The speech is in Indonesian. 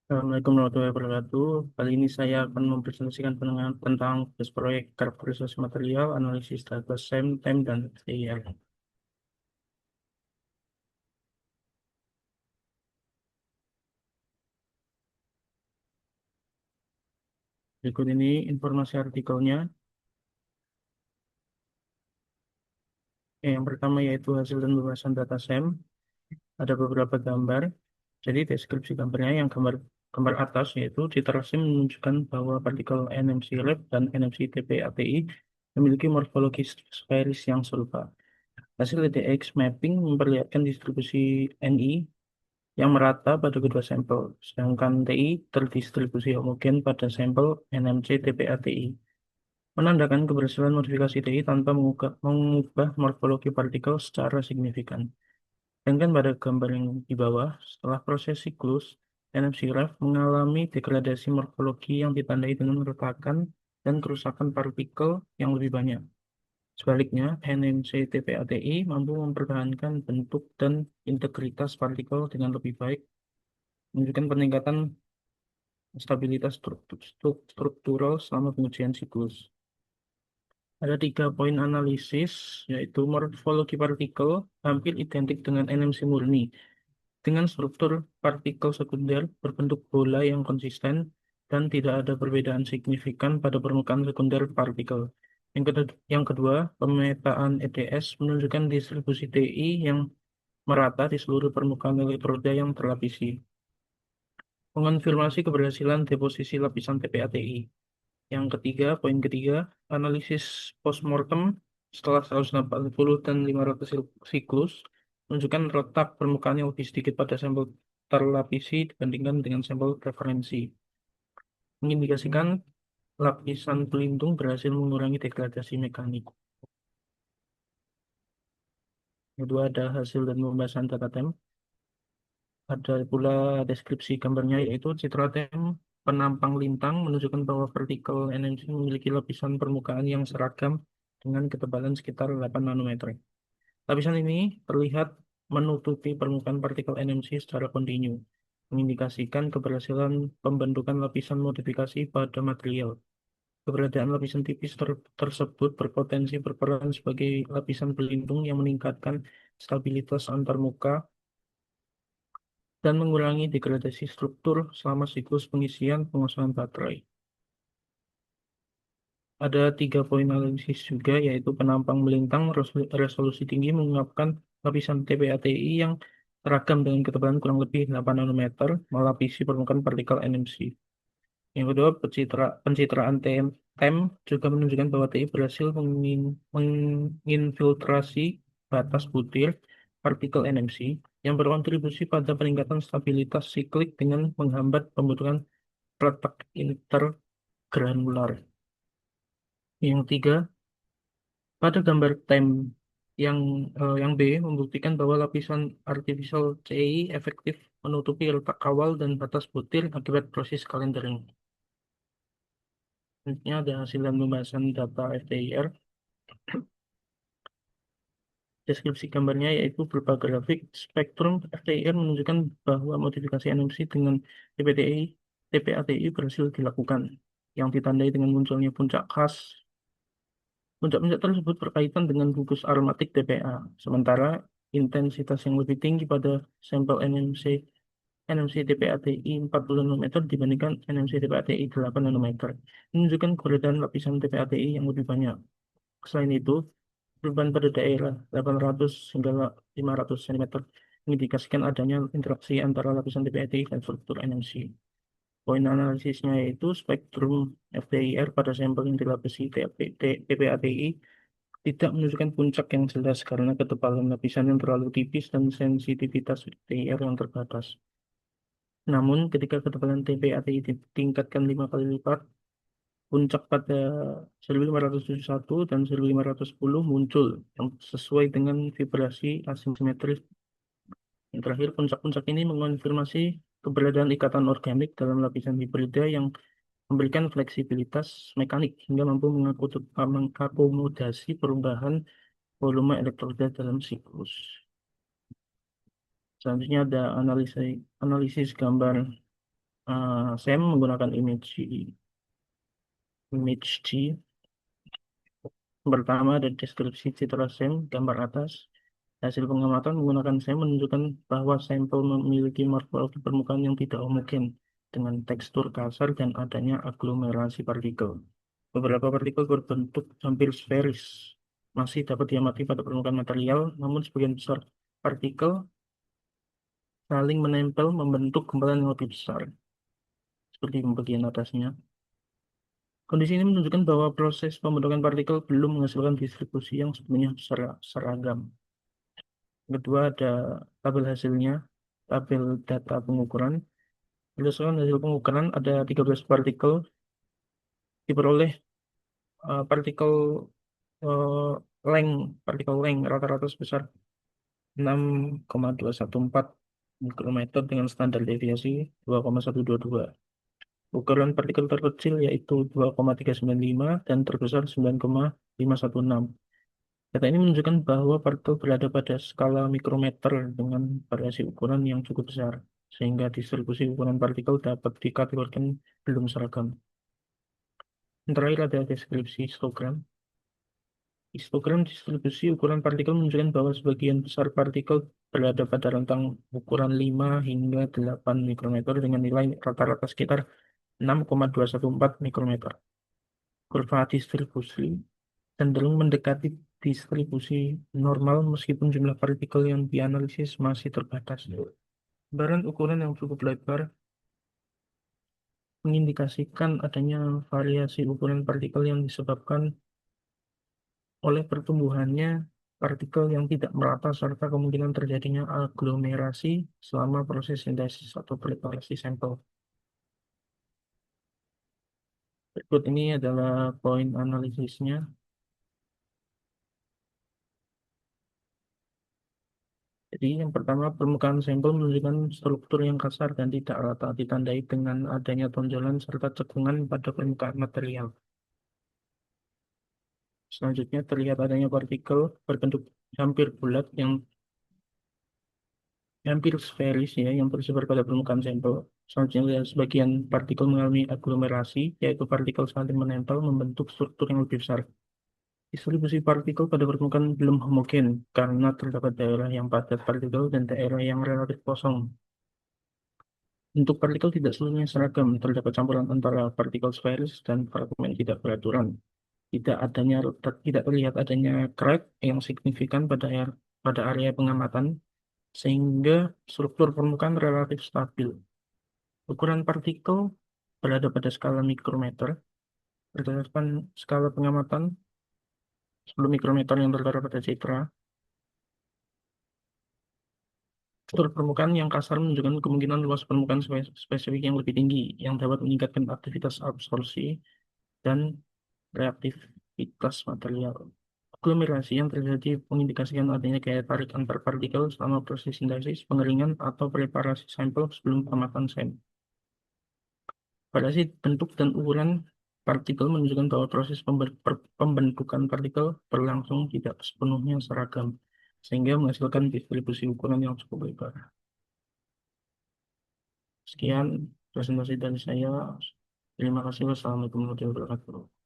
Assalamualaikum warahmatullahi wabarakatuh. Kali ini saya akan mempresentasikan penengahan tentang tugas proyek karakterisasi material, analisis data SEM, TEM, dan SEIR. Berikut ini informasi artikelnya. Yang pertama yaitu hasil dan pembahasan data SEM. Ada beberapa gambar. Jadi deskripsi gambarnya yang gambar atas yaitu citra SEM menunjukkan bahwa partikel NMC Lab dan NMC TPATI memiliki morfologi sferis yang serupa. Hasil DX mapping memperlihatkan distribusi Ni yang merata pada kedua sampel, sedangkan TI terdistribusi homogen pada sampel NMC TPA-TI, menandakan keberhasilan modifikasi TI tanpa mengubah morfologi partikel secara signifikan. Sedangkan pada gambar yang di bawah, setelah proses siklus, NMC ref mengalami degradasi morfologi yang ditandai dengan retakan dan kerusakan partikel yang lebih banyak. Sebaliknya, NMC TPA-TI mampu mempertahankan bentuk dan integritas partikel dengan lebih baik, menunjukkan peningkatan stabilitas struktural selama pengujian siklus. Ada 3 poin analisis, yaitu morfologi partikel hampir identik dengan NMC murni, dengan struktur partikel sekunder berbentuk bola yang konsisten dan tidak ada perbedaan signifikan pada permukaan sekunder partikel. Yang kedua, pemetaan EDS menunjukkan distribusi TI yang merata di seluruh permukaan elektroda yang terlapisi, mengonfirmasi keberhasilan deposisi lapisan TPA-TI. Yang ketiga, poin ketiga, analisis postmortem setelah 180 dan 500 siklus menunjukkan letak permukaan yang lebih sedikit pada sampel terlapisi dibandingkan dengan sampel referensi. Mengindikasikan lapisan pelindung berhasil mengurangi degradasi mekanik. Kedua, ada hasil dan pembahasan data tem. Ada pula deskripsi gambarnya yaitu citra tem penampang lintang menunjukkan bahwa partikel NMC memiliki lapisan permukaan yang seragam dengan ketebalan sekitar 8 nanometer. Lapisan ini terlihat menutupi permukaan partikel NMC secara kontinu, mengindikasikan keberhasilan pembentukan lapisan modifikasi pada material. Keberadaan lapisan tipis tersebut berpotensi berperan sebagai lapisan pelindung yang meningkatkan stabilitas antarmuka dan mengurangi degradasi struktur selama siklus pengisian pengosongan baterai. Ada 3 poin analisis juga, yaitu penampang melintang resolusi tinggi mengungkapkan lapisan TPA-TI yang seragam dengan ketebalan kurang lebih 8 nanometer melapisi permukaan partikel NMC. Yang kedua, pencitraan TEM juga menunjukkan bahwa TI berhasil menginfiltrasi batas butir partikel NMC yang berkontribusi pada peningkatan stabilitas siklik dengan menghambat pembentukan retak intergranular. Yang tiga, pada gambar TEM yang B membuktikan bahwa lapisan artificial CI efektif menutupi retak kawal dan batas butir akibat proses calendering. Selanjutnya ada hasil dan pembahasan data FTIR. Deskripsi gambarnya yaitu berupa grafik spektrum FTIR menunjukkan bahwa modifikasi NMC dengan TPATI berhasil dilakukan, yang ditandai dengan munculnya puncak khas. Puncak-puncak tersebut berkaitan dengan gugus aromatik TPA, sementara intensitas yang lebih tinggi pada sampel NMC TPA-TI 40 nanometer dibandingkan NMC TPA-TI 8 nanometer, menunjukkan keberadaan lapisan TPA-TI yang lebih banyak. Selain itu, perubahan pada daerah 800 hingga 500 cm mengindikasikan adanya interaksi antara lapisan TPA-TI dan struktur NMC. Poin analisisnya yaitu spektrum FTIR pada sampel yang dilapisi TPA-TI tidak menunjukkan puncak yang jelas karena ketebalan lapisan yang terlalu tipis dan sensitivitas TIR yang terbatas. Namun, ketika ketebalan TPA-TI ditingkatkan 5 kali lipat, puncak pada 1571 dan 1510 muncul yang sesuai dengan vibrasi asimetris. Yang terakhir, puncak-puncak ini mengonfirmasi keberadaan ikatan organik dalam lapisan hibrida yang memberikan fleksibilitas mekanik hingga mampu mengakomodasi perubahan volume elektroda dalam siklus. Selanjutnya ada analisis gambar Saya menggunakan image G. Pertama ada deskripsi citra SEM, gambar atas. Hasil pengamatan menggunakan SEM menunjukkan bahwa sampel memiliki morfologi permukaan yang tidak homogen dengan tekstur kasar dan adanya aglomerasi partikel. Beberapa partikel berbentuk hampir sferis masih dapat diamati pada permukaan material, namun sebagian besar partikel saling menempel membentuk gumpalan yang lebih besar, seperti di bagian atasnya. Kondisi ini menunjukkan bahwa proses pembentukan partikel belum menghasilkan distribusi yang sepenuhnya seragam. Kedua ada tabel hasilnya, tabel data pengukuran. Berdasarkan hasil pengukuran ada 13 partikel diperoleh partikel eh, partikel length rata-rata sebesar 6,214 mikrometer dengan standar deviasi 2,122. Ukuran partikel terkecil yaitu 2,395 dan terbesar 9,516. Data ini menunjukkan bahwa partikel berada pada skala mikrometer dengan variasi ukuran yang cukup besar, sehingga distribusi ukuran partikel dapat dikategorikan belum seragam. Yang terakhir ada deskripsi histogram. Histogram distribusi ukuran partikel menunjukkan bahwa sebagian besar partikel berada pada rentang ukuran 5 hingga 8 mikrometer dengan nilai rata-rata sekitar 6,214 mikrometer. Kurva distribusi cenderung mendekati distribusi normal meskipun jumlah partikel yang dianalisis masih terbatas. Gambaran ukuran yang cukup lebar mengindikasikan adanya variasi ukuran partikel yang disebabkan oleh pertumbuhannya partikel yang tidak merata serta kemungkinan terjadinya aglomerasi selama proses sintesis atau preparasi sampel. Berikut ini adalah poin analisisnya. Jadi yang pertama, permukaan sampel menunjukkan struktur yang kasar dan tidak rata, ditandai dengan adanya tonjolan serta cekungan pada permukaan material. Selanjutnya terlihat adanya partikel berbentuk hampir bulat yang hampir sferis ya, yang tersebar pada permukaan sampel. Selanjutnya sebagian partikel mengalami aglomerasi, yaitu partikel saling menempel membentuk struktur yang lebih besar. Distribusi partikel pada permukaan belum homogen karena terdapat daerah yang padat partikel dan daerah yang relatif kosong. Bentuk partikel tidak seluruhnya seragam, terdapat campuran antara partikel sferis dan fragmen tidak beraturan. Tidak terlihat adanya crack yang signifikan pada area pengamatan, sehingga struktur permukaan relatif stabil. Ukuran partikel berada pada skala mikrometer, berdasarkan skala pengamatan 10 mikrometer yang tertera pada citra. Struktur permukaan yang kasar menunjukkan kemungkinan luas permukaan spesifik yang lebih tinggi, yang dapat meningkatkan aktivitas absorpsi dan reaktivitas material. Aglomerasi yang terjadi mengindikasikan adanya gaya tarik antar partikel selama proses sintesis, pengeringan, atau preparasi sampel sebelum pengamatan sampel. Variasi bentuk dan ukuran partikel menunjukkan bahwa proses pembentukan partikel berlangsung tidak sepenuhnya seragam, sehingga menghasilkan distribusi ukuran yang cukup lebar. Sekian presentasi dari saya. Terima kasih. Wassalamualaikum warahmatullahi wabarakatuh.